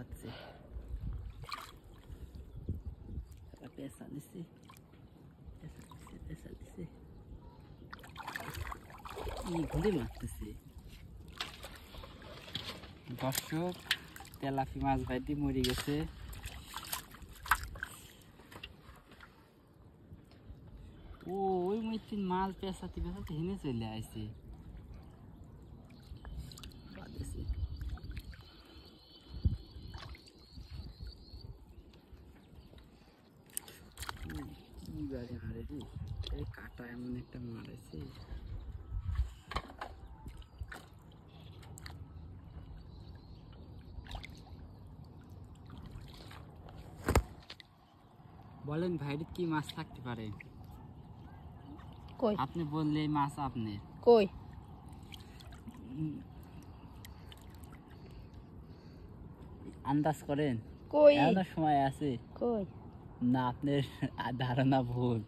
বাজছে পেঁচা দিছি কি ঘুরে মারতেছে দর্শক তেলাপি মাছ ভাইটি মরে গেছে ও ওই মধ্যে মাছ পেঁচাতে পেঁচাতে হেনে চলে আসছে কাটা এমন একটা মারেছে বলেন ভাইরে কি মাছ থাকতে পারে কই আপনি বললে এই মাছ আপনার কই আন্দাজ করেন কই এখনো সময় আছে কই না আপনার ধারণা ভুল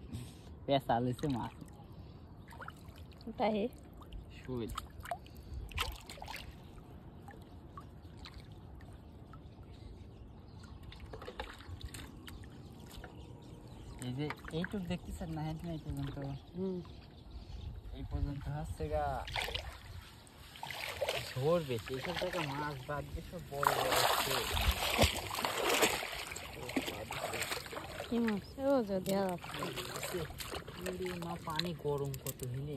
পেঁচা লইছে মাছ তাই শুল এই যে এইটুক দেখতেছেন না হ্যাঁ এই পর্যন্ত এই পর্যন্ত হচ্ছে গা ঝোর বেশি এইসব জায়গায় মাছ বাদ দিয়ে সব বড় বড় হচ্ছে কি মাছ ও যদি মা পানি গরম কত হইলে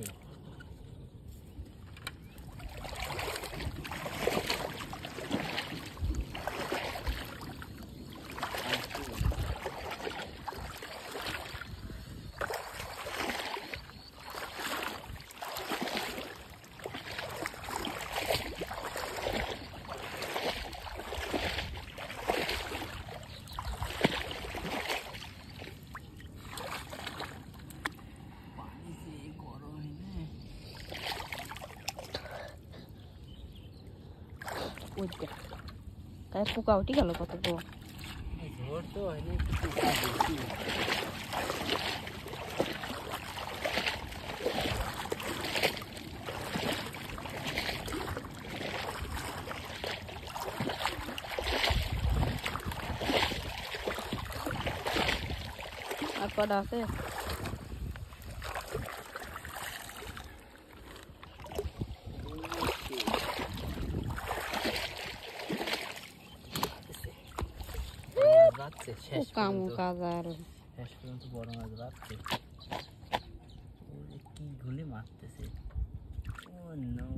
তাই পোকা উঠি গেল কত ঝোর তো হয়নি বেশি আর কটা আছে শেষ শেষ পর্যন্ত বড় মাছ বাড়ছে কি ঘুলে মারতেছে ও নো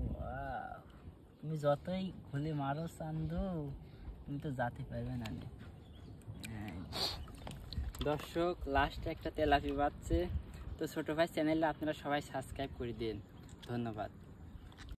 তুমি যতই ঘুলে মারো চান্দু তুমি তো যেতে পারবে না দর্শক লাস্ট একটা তেলাপি বাজছে তো ছোট ভাই চ্যানেলে আপনারা সবাই সাবস্ক্রাইব করে দিন ধন্যবাদ।